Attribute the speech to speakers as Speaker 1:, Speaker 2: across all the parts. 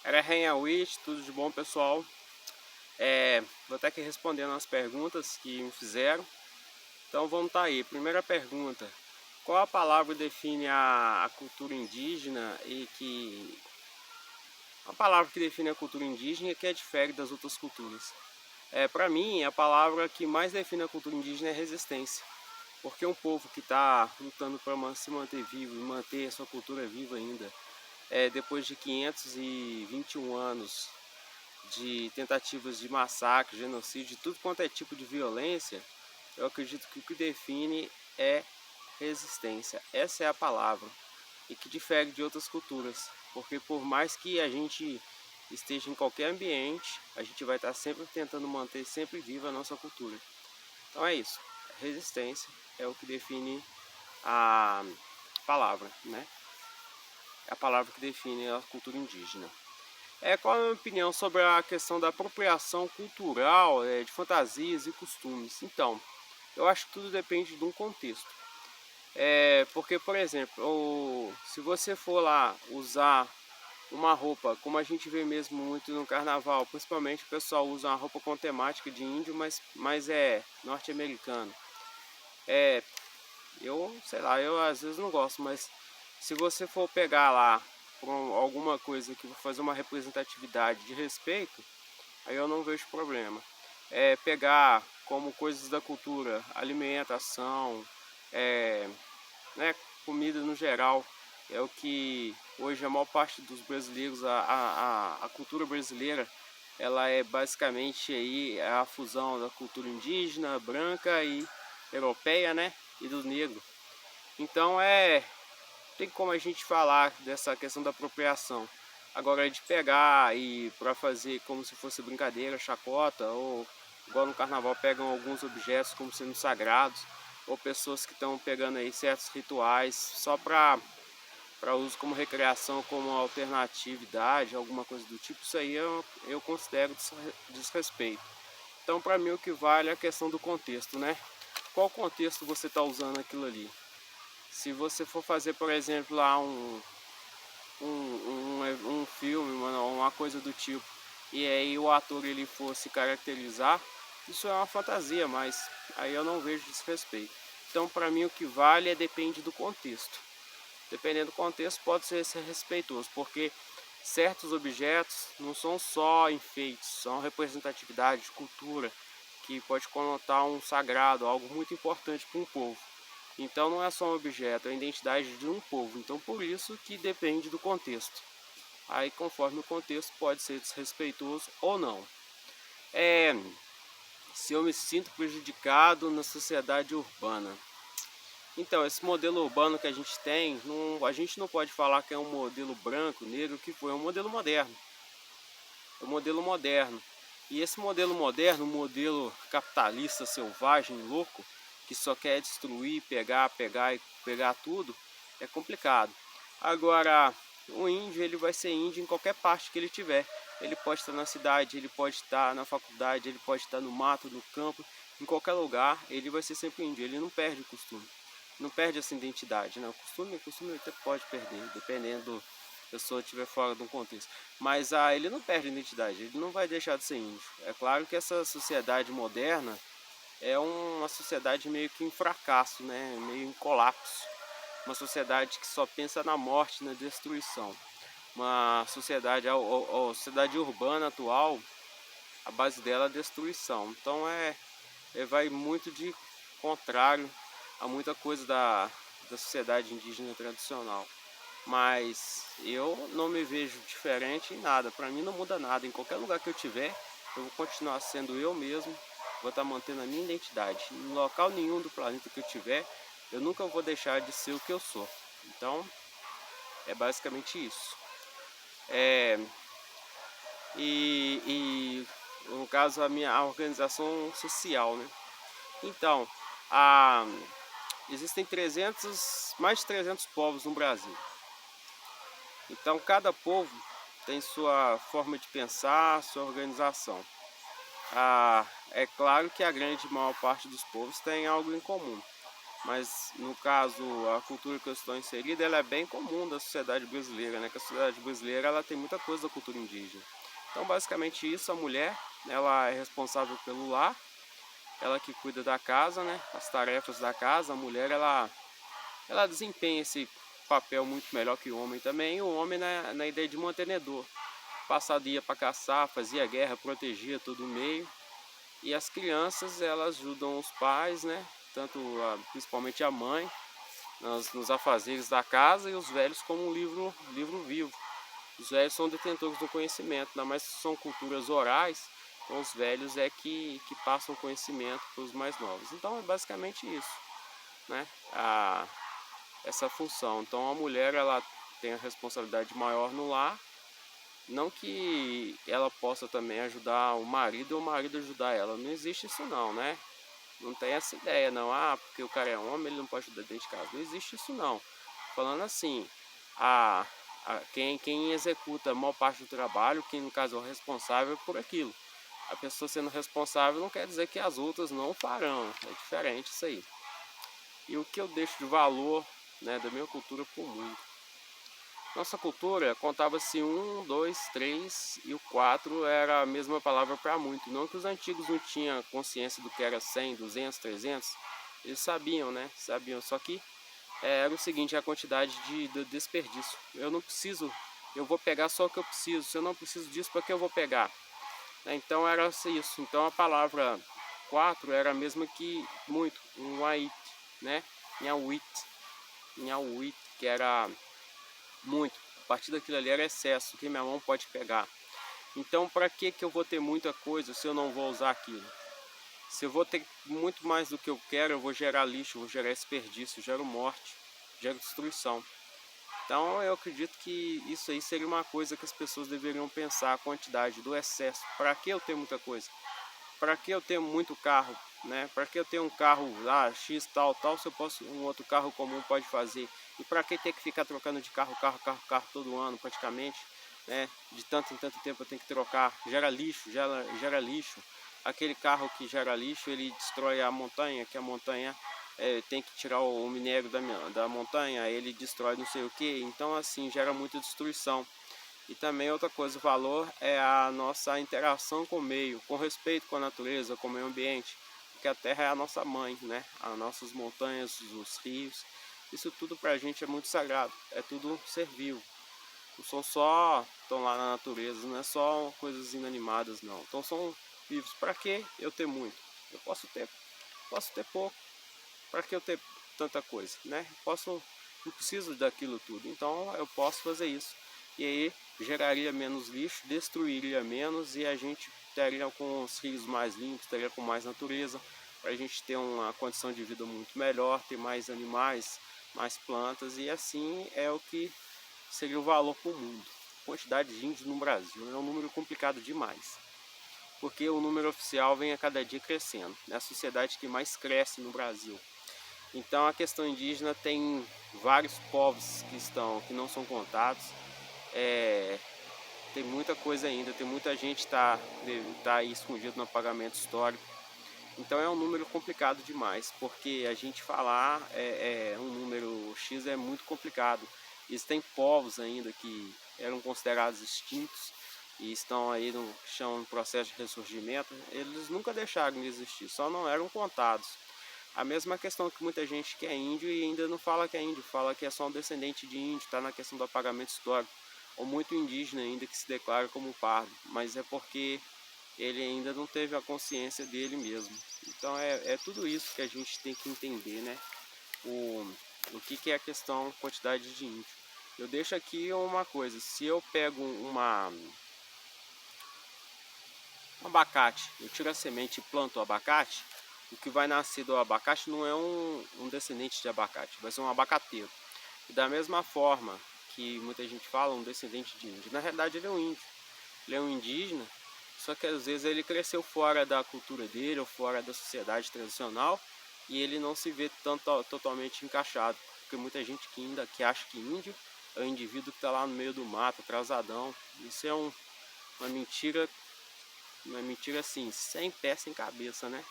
Speaker 1: Era Renawich, tudo de bom, pessoal? Vou estar aqui respondendo as perguntas que me fizeram. Então vamos estar aí. Primeira pergunta: qual a palavra define a cultura indígena a palavra que define a cultura indígena que difere das outras culturas? Para mim, a palavra que mais define a cultura indígena é resistência, porque um povo que está lutando para se manter vivo e manter a sua cultura viva ainda, depois de 521 anos de tentativas de massacre, genocídio, de tudo quanto é tipo de violência, eu acredito que o que define é resistência. Essa é a palavra, e que difere de outras culturas, porque por mais que a gente esteja em qualquer ambiente, a gente vai estar sempre tentando manter sempre viva a nossa cultura. Então é isso, resistência é o que define a palavra, né? É a palavra que define a cultura indígena. Qual a minha opinião sobre a questão da apropriação cultural, de fantasias e costumes? Então, eu acho que tudo depende de um contexto. Porque, por exemplo, se você for lá usar uma roupa, como a gente vê mesmo muito no carnaval, principalmente o pessoal usa uma roupa com temática de índio, mas é norte-americano. Eu sei lá, eu às vezes não gosto, mas se você for pegar lá alguma coisa que vai fazer uma representatividade de respeito, aí eu não vejo problema. Pegar como coisas da cultura, alimentação, né, comida no geral, é o que hoje a maior parte dos brasileiros, a cultura brasileira, ela é basicamente aí a fusão da cultura indígena, branca e europeia, né, e do negro. Então tem como a gente falar dessa questão da apropriação. Agora de pegar e para fazer como se fosse brincadeira, chacota, ou igual no carnaval pegam alguns objetos como sendo sagrados, ou pessoas que estão pegando aí certos rituais só para uso como recreação, como alternatividade, alguma coisa do tipo, isso aí eu considero desrespeito. Então para mim o que vale é a questão do contexto, né? Qual contexto você está usando aquilo ali? Se você for fazer, por exemplo, lá um filme, uma coisa do tipo, e aí o ator ele for se caracterizar, isso é uma fantasia, mas aí eu não vejo desrespeito. Então, para mim, o que vale depende do contexto. Dependendo do contexto, pode ser respeitoso, porque certos objetos não são só enfeites, são representatividade de cultura, que pode conotar um sagrado, algo muito importante para um povo. Então não é só um objeto, é a identidade de um povo. Então por isso que depende do contexto. Aí conforme o contexto pode ser desrespeitoso ou não. Se eu me sinto prejudicado na sociedade urbana. Então esse modelo urbano que a gente tem, a gente não pode falar que é um modelo branco, negro, que foi um modelo moderno. É um modelo moderno. E esse modelo moderno, um modelo capitalista, selvagem, louco, que só quer destruir, pegar e pegar tudo, é complicado. Agora, o índio, ele vai ser índio em qualquer parte que ele tiver. Ele pode estar na cidade, ele pode estar na faculdade, ele pode estar no mato, no campo, em qualquer lugar, ele vai ser sempre índio. Ele não perde o costume, não perde essa identidade, né? O costume até pode perder, dependendo a pessoa estiver fora de um contexto. Mas ele não perde a identidade, ele não vai deixar de ser índio. É claro que essa sociedade moderna é uma sociedade meio que em fracasso, né? Meio em colapso. Uma sociedade que só pensa na morte, na destruição. Uma sociedade, a sociedade urbana atual, a base dela é a destruição. Então vai muito de contrário a muita coisa da sociedade indígena tradicional. Mas eu não me vejo diferente em nada, para mim não muda nada. Em qualquer lugar que eu tiver, eu vou continuar sendo eu mesmo, vou estar mantendo a minha identidade. Em local nenhum do planeta que eu tiver, eu nunca vou deixar de ser o que eu sou. Então, é basicamente isso. É, e no caso a organização social, né? Então, existem mais de 300 povos no Brasil. Então cada povo tem sua forma de pensar, sua organização. É claro que a grande maior parte dos povos tem algo em comum, mas no caso a cultura que eu estou inserida, ela é bem comum da sociedade brasileira, né? Que a sociedade brasileira ela tem muita coisa da cultura indígena. Então basicamente isso, a mulher, ela é responsável pelo lar, ela que cuida da casa, né? As tarefas da casa, a mulher ela desempenha esse papel muito melhor que o homem também, e o homem na ideia de mantenedor. Passado ia para caçar, fazia guerra, protegia todo o meio. E as crianças, elas ajudam os pais, né? Tanto principalmente a mãe, nos afazeres da casa, e os velhos como um livro vivo. Os velhos são detentores do conhecimento, ainda mais que são culturas orais, então os velhos é que passam o conhecimento para os mais novos. Então é basicamente isso, né? Essa função. Então a mulher ela tem a responsabilidade maior no lar, não que ela possa também ajudar o marido ou o marido ajudar ela, não existe isso não, né? Não tem essa ideia não, porque o cara é homem, ele não pode ajudar dentro de casa, não existe isso não. Falando assim, a, quem executa a maior parte do trabalho, quem no caso é o responsável por aquilo. A pessoa sendo responsável não quer dizer que as outras não farão, é diferente isso aí. E o que eu deixo de valor, né, da minha cultura para o mundo? Nossa cultura contava-se 1, 2, 3 e o 4 era a mesma palavra para muito. Não que os antigos não tinham consciência do que era 100, 200, 300, eles sabiam, né? Sabiam, só que era o seguinte, a quantidade de desperdício. Eu não preciso, eu vou pegar só o que eu preciso. Se eu não preciso disso, para que eu vou pegar? Então era isso. Então a palavra 4 era a mesma que muito, um ait, né? Nhauit, que era muito. A partir daquilo ali era excesso, que minha mão pode pegar. Então para que eu vou ter muita coisa se eu não vou usar aquilo? Se eu vou ter muito mais do que eu quero, eu vou gerar lixo, vou gerar desperdício, gero morte, gero destruição. Então eu acredito que isso aí seria uma coisa que as pessoas deveriam pensar, a quantidade do excesso. Para que eu ter muita coisa? Para que eu tenho muito carro, né? Para que eu tenho um carro X tal, se eu posso um outro carro comum pode fazer? E para que ter que ficar trocando de carro todo ano praticamente, né? De tanto em tanto tempo eu tenho que trocar, gera lixo, gera lixo. Aquele carro que gera lixo, ele destrói a montanha, que a montanha tem que tirar o minério da montanha, ele destrói não sei o que, então assim gera muita destruição. E também outra coisa, o valor é a nossa interação com o meio, com respeito com a natureza, com o meio ambiente, porque a terra é a nossa mãe, né? As nossas montanhas, os rios, isso tudo pra gente é muito sagrado, é tudo ser vivo. Não são só, estão lá na natureza, não é só coisas inanimadas não. Então são vivos. Para que eu ter muito? Eu posso ter pouco. Para que eu ter tanta coisa, né? Não preciso daquilo tudo, então eu posso fazer isso. E aí geraria menos lixo, destruiria menos e a gente teria com os rios mais limpos, teria com mais natureza, para a gente ter uma condição de vida muito melhor, ter mais animais, mais plantas e assim é o que seria o valor para o mundo. Quantidade de índios no Brasil é um número complicado demais, porque o número oficial vem a cada dia crescendo, é a sociedade que mais cresce no Brasil. Então a questão indígena tem vários povos que não são contados, tem muita coisa ainda, tem muita gente que tá aí escondido no apagamento histórico. Então é um número complicado demais, porque a gente falar um número X é muito complicado. Existem povos ainda que eram considerados extintos e estão aí no chão no processo de ressurgimento. Eles nunca deixaram de existir, só não eram contados. A mesma questão que muita gente que é índio e ainda não fala que é índio, fala que é só um descendente de índio, está na questão do apagamento histórico. Ou muito indígena ainda que se declara como pardo, mas é porque ele ainda não teve a consciência dele mesmo. Então é tudo isso que a gente tem que entender, né? O que é a questão quantidade de índio. Eu deixo aqui uma coisa, se eu pego um abacate, eu tiro a semente e planto o abacate, o que vai nascer do abacate não é um descendente de abacate, vai ser um abacateiro. E da mesma forma que muita gente fala, um descendente de índio, na realidade ele é um índio, ele é um indígena, só que às vezes ele cresceu fora da cultura dele ou fora da sociedade tradicional e ele não se vê totalmente encaixado, porque muita gente que acha que índio é o indivíduo que está lá no meio do mato, atrasadão. Isso é uma mentira assim, sem pé, sem cabeça, né?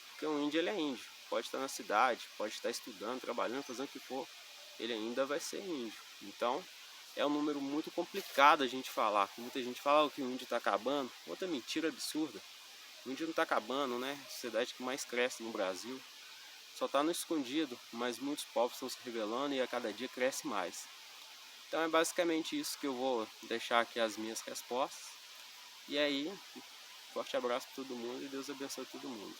Speaker 1: Porque o índio ele é índio. pode estar na cidade, pode estar estudando, trabalhando, fazendo o que for, ele ainda vai ser índio. Então é um número muito complicado a gente falar. Muita gente fala que o índio está acabando, outra mentira absurda. O índio não está acabando, né? A sociedade que mais cresce no Brasil. Só está no escondido, mas muitos povos estão se revelando e a cada dia cresce mais. Então é basicamente isso que eu vou deixar aqui as minhas respostas. E aí, forte abraço para todo mundo e Deus abençoe todo mundo.